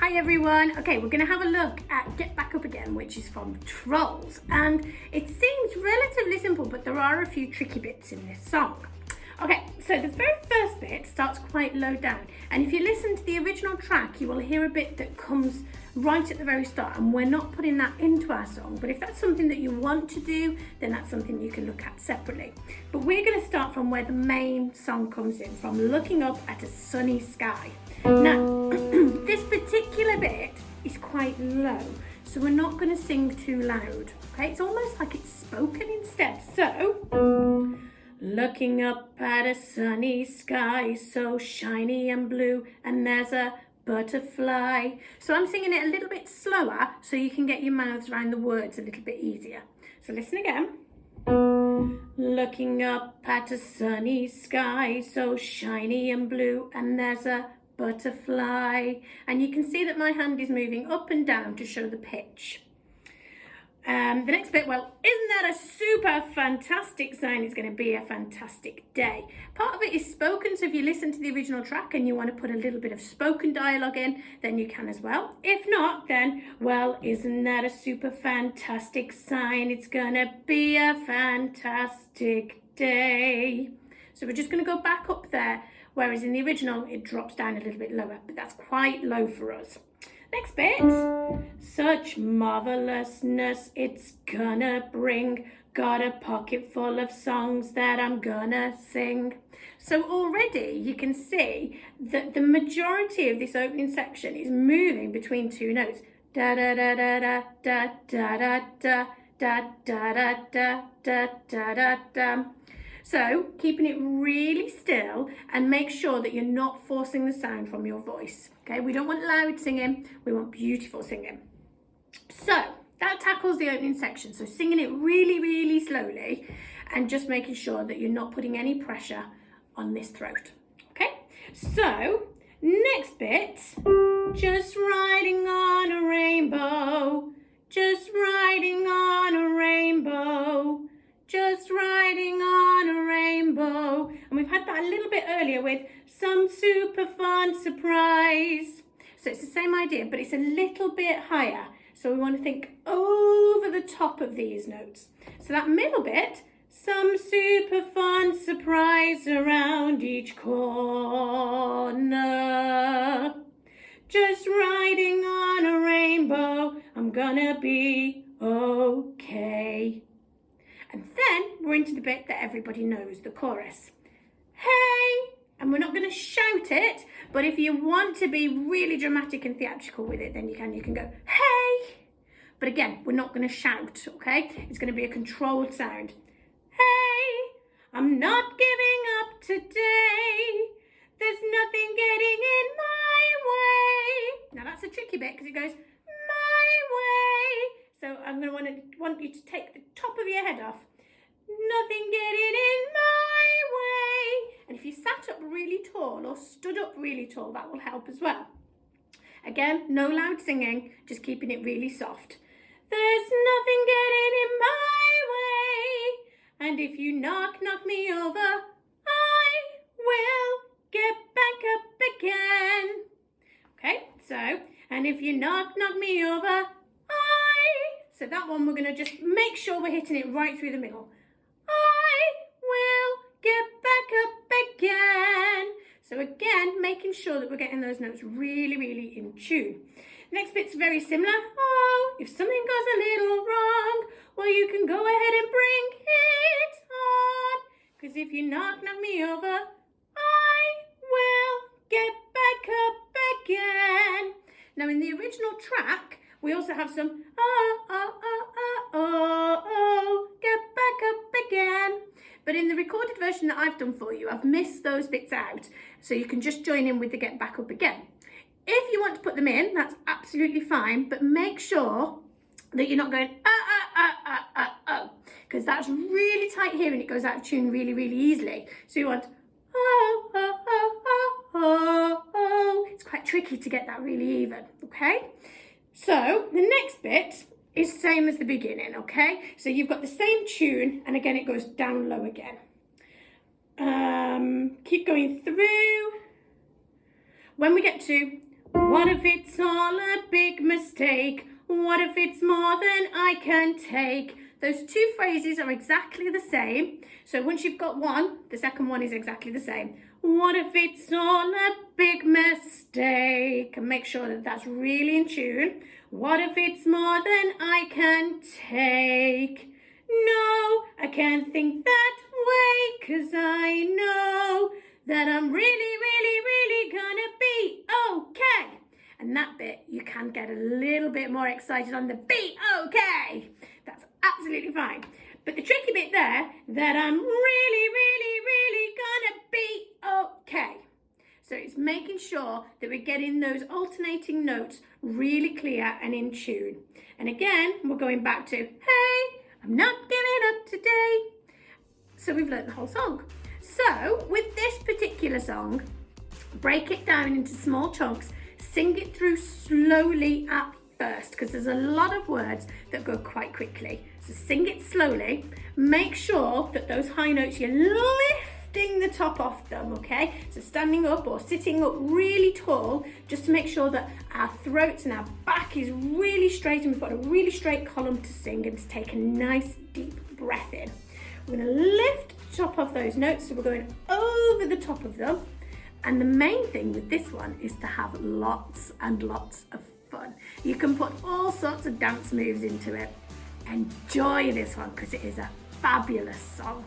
Hi everyone. Okay, we're going to have a look at Get Back Up Again, which is from Trolls. And it seems relatively simple, but there are a few tricky bits in this song. Okay, so the very first bit starts quite low down. And if you listen to the original track, you will hear a bit that comes right at the very start. And we're not putting that into our song. But if that's something that you want to do, then that's something you can look at separately. But we're going to start from where the main song comes in, from looking up at a sunny sky. Now, this particular bit is quite low, so we're not going to sing too loud, okay? It's almost like it's spoken instead. So, looking up at a sunny sky, so shiny and blue, and there's a butterfly. So I'm singing it a little bit slower, so you can get your mouths around the words a little bit easier. So listen again. Looking up at a sunny sky, so shiny and blue, and there's a butterfly. And you can see that my hand is moving up and down to show the pitch. The next bit, well, isn't that a super fantastic sign? It's going to be a fantastic day. Part of it is spoken, so if you listen to the original track and you want to put a little bit of spoken dialogue in, then you can as well. If not, then, well, isn't that a super fantastic sign? It's going to be a fantastic day. So we're just going to go back up there, whereas in the original, it drops down a little bit lower, but that's quite low for us. Next bit, such marvelousness it's gonna bring, got a pocket full of songs that I'm gonna sing. So already you can see that the majority of this opening section is moving between two notes. Da da da da da da da da da da da da da da da da da. So keeping it really still and make sure that you're not forcing the sound from your voice. Okay, we don't want loud singing, we want beautiful singing. So that tackles the opening section. So singing it really, really slowly and just making sure that you're not putting any pressure on this throat. Okay, so next bit, just riding on a rainbow, just riding on a rainbow. Just riding on a rainbow. And we've had that a little bit earlier with some super fun surprise. So it's the same idea, but it's a little bit higher. So we want to think over the top of these notes. So that middle bit, some super fun surprise around each corner. Just riding on a rainbow, I'm gonna be okay. And then we're into the bit that everybody knows, the chorus. Hey! And we're not going to shout it, but if you want to be really dramatic and theatrical with it, then you can go, hey! But again, we're not going to shout, okay? It's going to be a controlled sound. Hey! I'm not giving up today. There's nothing getting in my way. Now that's a tricky bit because it goes, my way. So I'm going to want you to take the top of your head off. Nothing getting in my way. And if you sat up really tall or stood up really tall, that will help as well. Again, no loud singing, just keeping it really soft. There's nothing getting in my way. And if you knock me over, I will get back up again. Okay, so, and if you knock me over, so that one we're going to just make sure we're hitting it right through the middle. I will get back up again. So again, making sure that we're getting those notes really, really in tune. Next bit's very similar. Oh, if something goes a little wrong, well, you can go ahead and bring it on. Because if you knock me over, I will get back up again. Now in the original track, we also have some, get back up again. But in the recorded version that I've done for you, I've missed those bits out. So you can just join in with the get back up again. If you want to put them in, that's absolutely fine. But make sure that you're not going, because that's really tight here and it goes out of tune really, really easily. So you want, It's quite tricky to get that really even, okay? So the next bit is same as the beginning, okay? So you've got the same tune, and again it goes down low again. Keep going through. When we get to What if it's all a big mistake? What if it's more than I can take? Those two phrases are exactly the same. So once you've got one, the second one is exactly the same. What if it's all a big mistake? And make sure that that's really in tune. What if it's more than I can take? No, I can't think that way, 'cause I know that I'm really, really, really gonna be okay. And that bit, you can get a little bit more excited on the be okay. That's absolutely fine. But the tricky bit there, that I'm really, really, really gonna be okay. So it's making sure that we're getting those alternating notes really clear and in tune. And again, we're going back to, hey, I'm not giving up today. So we've learned the whole song. So with this particular song, break it down into small chunks, sing it through slowly at first, because there's a lot of words that go quite quickly. So sing it slowly. Make sure that those high notes, you're lifting the top off them, okay? So standing up or sitting up really tall, just to make sure that our throats and our back is really straight and we've got a really straight column to sing and to take a nice deep breath in. We're going to lift the top of those notes, so we're going over the top of them. And the main thing with this one is to have lots and lots of fun. You can put all sorts of dance moves into it. Enjoy this one because it is a fabulous song.